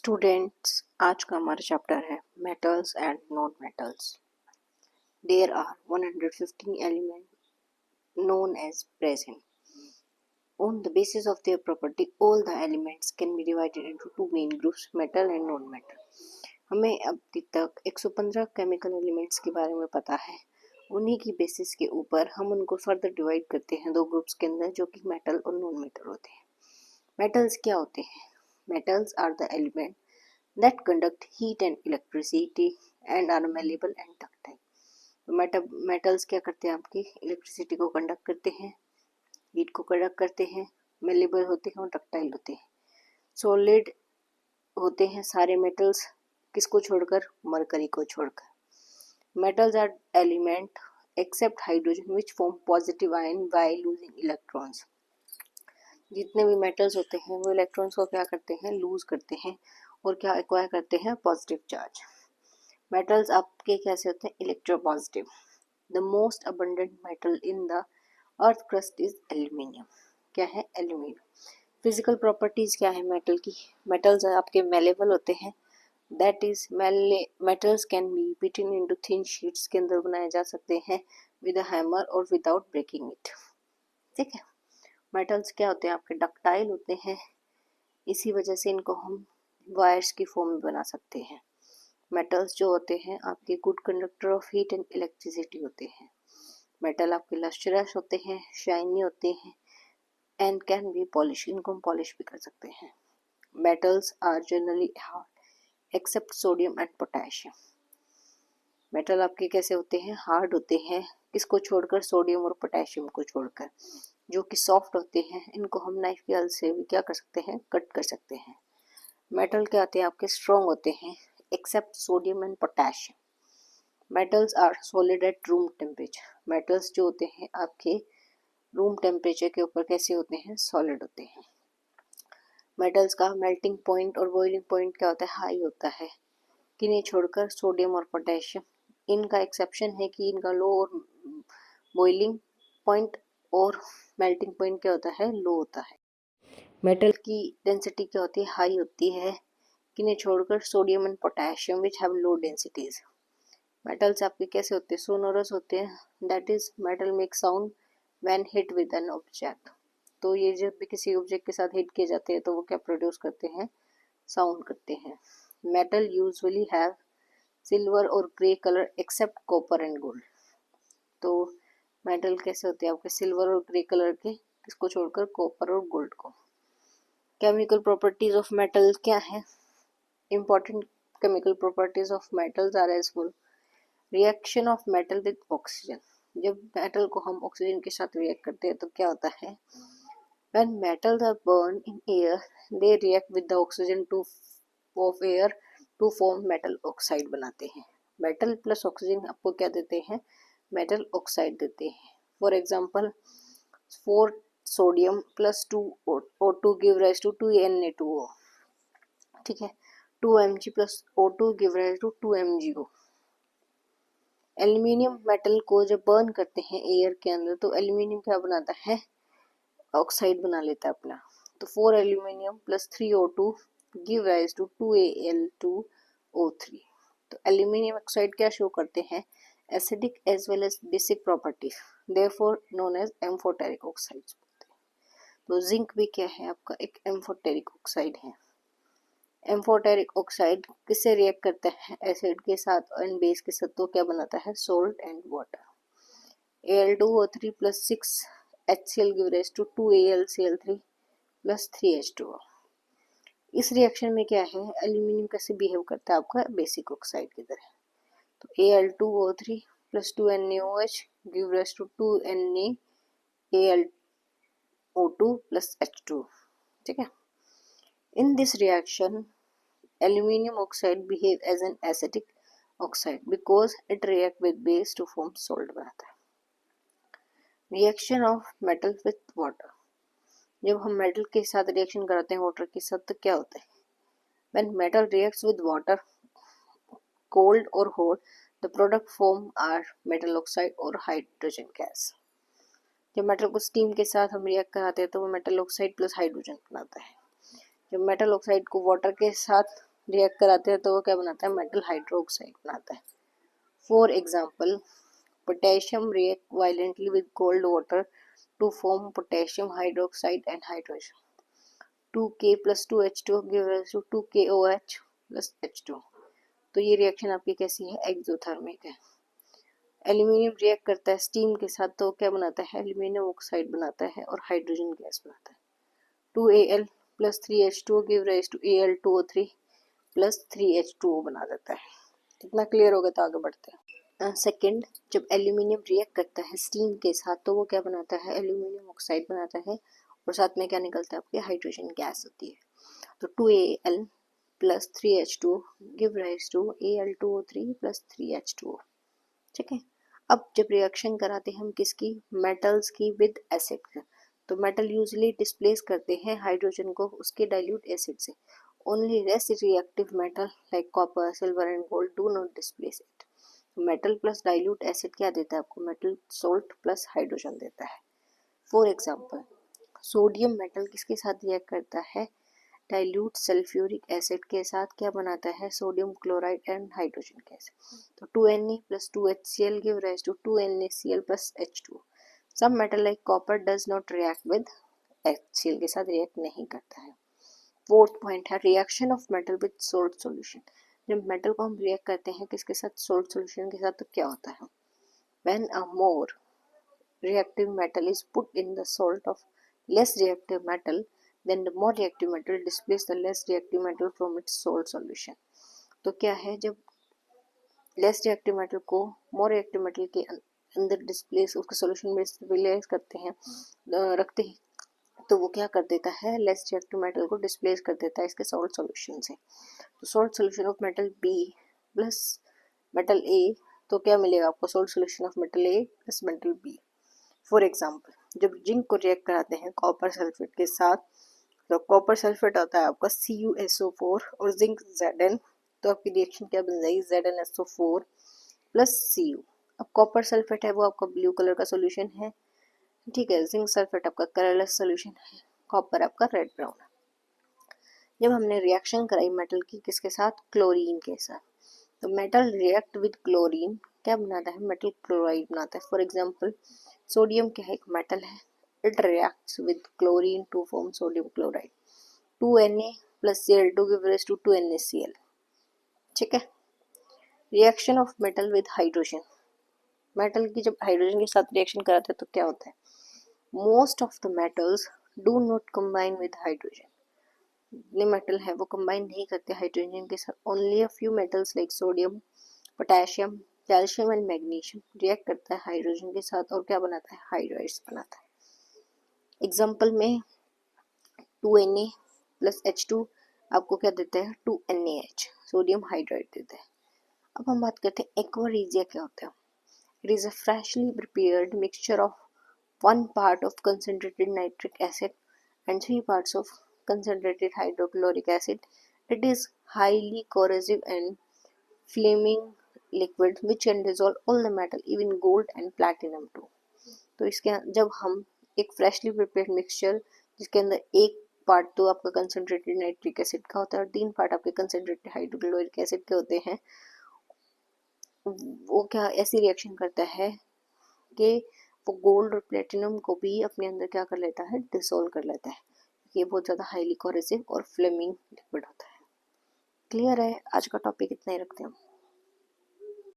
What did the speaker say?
Students, आज का हमारा चैप्टर है metals and non metals. There are 115 element known as present. On the basis of their property, all the elements can be divided into two main groups, metal and non-metal. हमें अभी तक 115 chemical elements के बारे में पता है। उन्हीं की बेसिस के ऊपर हम उनको फर्दर डिवाइड करते हैं दो ग्रुप्स के अंदर, जो कि मेटल और नॉन मेटल होते हैं। मेटल्स क्या होते हैं? Metals are the element that conduct heat and electricity and are malleable and ductile। Metals क्या करते हैं? आपकी इलेक्ट्रिसिटी को कंडक्ट करते हैं, हीट को कंडक्ट करते हैं, मेलेबल होते हैं और डक्टाइल होते हैं। सॉलिड होते हैं सारे मेटल्स, किसको छोड़कर? मरकरी को छोड़कर। Metals are element except hydrogen which form positive ion by losing electrons. जितने भी मेटल्स होते हैं वो इलेक्ट्रॉन्स को क्या करते हैं? लूज करते हैं और क्या एक्वायर करते हैं? Positive charge. मेटल्स आपके कैसे होते हैं? Electropositive. The most abundant metal in the earth crust is aluminium. क्या है? एल्यूमिनियम। फिजिकल प्रॉपर्टीज क्या है मेटल की? मेटल्स आपके मेलेबल होते हैं, that is metals can be beaten into thin sheets, के अंदर बनाए जा सकते हैं विद अ हैमर और विदाउट ब्रेकिंग इट। ठीक है। मेटल्स क्या होते हैं? आपके डक्टाइल होते हैं, इसी वजह से इनको हम वायर्स की फॉर्म में बना सकते हैं। मेटल्स जो होते हैं आपके good conductor of heat and electricity होते हैं। मेटल आपके लस्ट्रस होते हैं, शाइनी होते हैं एंड कैन बी पॉलिश, इनको हम पॉलिश भी कर सकते हैं। Metals are generally hard except sodium and potassium. Metal आपके कैसे होते हैं? हार्ड होते हैं, किसको छोड़कर? सोडियम और पोटेशियम को छोड़कर। जो कि सॉफ्ट होते हैं, इनको हम नाइफ की हेल्प से भी क्या कर सकते हैं? कट कर सकते हैं। मेटल क्या आते हैं? आपके स्ट्रॉन्ग होते हैं except sodium and potassium. Metals are solid at room temperature. Metals जो होते हैं आपके रूम टेम्परेचर के ऊपर कैसे होते हैं? सॉलिड होते हैं। मेटल्स का मेल्टिंग पॉइंट और बॉइलिंग पॉइंट क्या होता है? हाई होता है, किन्हें छोड़कर? सोडियम और पोटेशियम। इनका एक्सेप्शन है कि इनका लो और बॉइलिंग पॉइंट और मेल्टिंग पॉइंट क्या होता है? लो होता है। मेटल की डेंसिटी क्या होती है? हाई होती है, किन्हें छोड़कर? Sodium and potassium which have low densities. Metals आपके कैसे होते हैं? सोनोरस होते हैं, that is metal make sound when hit with an object. तो ये जब भी किसी ऑब्जेक्ट के साथ हिट किए जाते हैं तो वो क्या प्रोड्यूस करते हैं? साउंड करते हैं। मेटल यूजुअली हैव सिल्वर और grey colour except copper and gold. तो मेटल कैसे होते हैं आपके? सिल्वर और ग्रे कलर के, किसको छोड़कर? कॉपर और गोल्ड को। केमिकल प्रॉपर्टीज ऑफ मेटल क्या है? Important chemical properties of metals are as follows. Reaction of metal with oxygen. जब मेटल को हम ऑक्सीजन के साथ रिएक्ट करते हैं तो क्या होता है? When metals are burned in air, they react with the oxygen of air to form metal oxide बनाते हैं। मेटल प्लस ऑक्सीजन आपको क्या देते हैं? मेटल ऑक्साइड देते हैं। For example 4 sodium plus 2 O2 give rise to 2Na2O। ठीक है। 2Mg plus O2 give rise to 2MgO। Aluminium metal को जब बर्न करते हैं एयर के अंदर तो एल्यूमिनियम क्या बनाता है? ऑक्साइड बना लेता है अपना। तो 4 aluminium plus 3 O2 give rise to 2Al2O3। तो एल्यूमिनियम ऑक्साइड क्या शो करते हैं? Acidic as well as basic property, therefore known as amphoteric oxides. तो जिंक भी क्या है आपका? एक एम्फोटेरिक ऑक्साइड है। एम्फोटेरिक ऑक्साइड किससे रिएक्ट करता है? एसिड के साथ एंड बेस के साथ। तो क्या बनाता है? Salt and water. Al2O3 plus 6HCl give rise to 2AlCl3 plus 3H2O। इस रिएक्शन में क्या है? एल्यूमिनियम कैसे बिहेव करता है आपका? बेसिक ऑक्साइड की तरह। तो Al2O3 plus 2NaOH give rise to 2NaAlO2 plus H2। ठीक है। In this reaction, aluminium oxide behave as an acidic oxide because it react with base to form salt बनाता है। Reaction of metal with water. जब हम metal के साथ reaction कराते हैं वाटर के साथ तो क्या होता है? When metal reacts with water, cold or hot, the product form are metal oxide or hydrogen gas. जब मेटल को स्टीम के साथ हम रिएक्ट कराते हैं तो वो मेटल ऑक्साइड प्लस हाइड्रोजन बनाता है। जब मेटल ऑक्साइड को वाटर के साथ रिएक्ट कराते हैं तो वो क्या बनाता है, मेटल हाइड्रोक्साइड बनाता है। For example, potassium react violently with cold water to form potassium hydroxide and hydrogen. 2K plus 2H2 gives rise to 2KOH plus H2। तो ये रिएक्शन आपकी कैसी है, एक्सोथर्मिक है। एल्यूमिनियम रिएक्ट करता है स्टीम के साथ तो क्या बनाता है, एल्यूमिनियम ऑक्साइड बनाता है और हाइड्रोजन गैस बनाता है। 2Al plus 3H2 give rise to Al2O3 plus 3H2O बना देता है। इतना क्लियर होगा तो आगे बढ़ते हैं। सेकंड, जब एल्यूमिनियम रिएक्ट करता है स्टीम के साथ तो वो क्या बनाता है, एल्यूमिनियम ऑक्साइड बनाता है और साथ में क्या निकलता है, आपकी हाइड्रोजन गैस होती है। तो 2Al plus 3H2 give rise to Al2O3 plus 3H2O। ठीक है। अब जब रिएक्शन कराते हैं हम किसकी, मेटल्स की विद एसिड, तो मेटल यूजली डिस्प्लेस करते हैं हाइड्रोजन को उसके डाइल्यूट एसिड से। Only less reactive metal like copper, silver and gold do not displace it. Metal plus dilute acid क्या देता है आपको, मेटल सोल्ट प्लस हाइड्रोजन देता है। फॉर एग्जाम्पल, सोडियम मेटल किसके साथ रिएक्ट करता है, डाइल्यूट सल्फ्यूरिक एसिड के साथ क्या बनाता है, sodium chloride and hydrogen gas. तो 2Na plus 2HCl give rise to 2NaCl plus H2। सब metal like copper does not react with HCl के साथ रिएक्ट नहीं करता है। फोर्थ पॉइंट है reaction of metal with salt solution. जब metal को हम रिएक्ट करते हैं किसके साथ, सोल्ट सॉल्यूशन के साथ, तो क्या होता है, when a more reactive metal is put in the salt of less reactive metal, then the more reactive metal displays the less reactive metal from its salt solution। तो क्या है, जब लेस रिएक्टिव मेटल को more reactive metal के अंदर displace, उसके solution में displace करते हैं, रखते हैं, तो वो क्या कर देता है, लेस रिएक्टिव मेटल को डिस्प्लेस कर देता है इसके सॉल्ट सॉल्यूशन से। तो salt solution of metal B plus metal A, तो क्या मिलेगा आपको, salt solution of metal A plus metal B. For example, जब जिंक को रिएक्ट कराते हैं कॉपर सल्फेट के साथ, तो कॉपर सल्फेट आता है आपका CuSO4 और जिंक Zn, तो आपकी रिएक्शन क्या बन जाएगी, ZnSO4 प्लस Cu। अब कॉपर सल्फेट है वो आपका ब्लू कलर का सोल्यूशन है, ठीक है, जिंक सल्फेट आपका कलरलेस सोल्यूशन है, कॉपर आपका रेड ब्राउन है। जब हमने रिएक्शन कराई मेटल की किसके साथ, क्लोरीन के साथ, तो मेटल रिएक्ट विद क्लोरीन क्या बनाता है, मेटल क्लोराइड बनाता है। फॉर एग्जाम्पल, सोडियम क्या है, एक मेटल है, it reacts with chlorine to form sodium chloride. 2Na plus Cl2 give rise to 2NaCl। ठीक है। Reaction of metal with hydrogen, metal की जब हाइड्रोजन के साथ रिएक्शन कराते हैं तो क्या होता है, most of the metals do not combine with hydrogen. जितने मेटल है वो कंबाइन नहीं करते हाइड्रोजन के साथ। Only a few metals like sodium, potassium, calcium and magnesium react करता है हाइड्रोजन के साथ और क्या बनाता है, हाइड्राइड्स बनाता है। एग्जाम्पल में 2Na प्लस H2 आपको क्या देता है, 2NaH, सोडियम हाइड्राइड देता है। अब हम बात करते हैं एक्वारेजिया क्या होता है। It is a freshly prepared mixture of 1 part of concentrated nitric acid and 3 parts of concentrated hydrochloric acid. It is highly corrosive and flaming liquid which can dissolve all the metal, even gold and platinum too। तो इसके जब हम एक freshly prepared mixture जिसके अंदर एक part तो आपका कंसनट्रेटेड नाइट्रिक एसिड का होता है और 3 पार्ट आपके कंसनट्रेटेड हाइड्रोक्लोरिक एसिड के होते हैं, वो क्या ऐसी रिएक्शन करता है कि वो गोल्ड और प्लेटिनम को भी अपने अंदर क्या कर लेता है, डिसोल्व कर लेता है। ये बहुत ज़्यादा हाईली कोरेसिव और फ्लेमिंग लिक्विड होता है। क्लियर है, आज का टॉपिक इतना ही रखते हैं।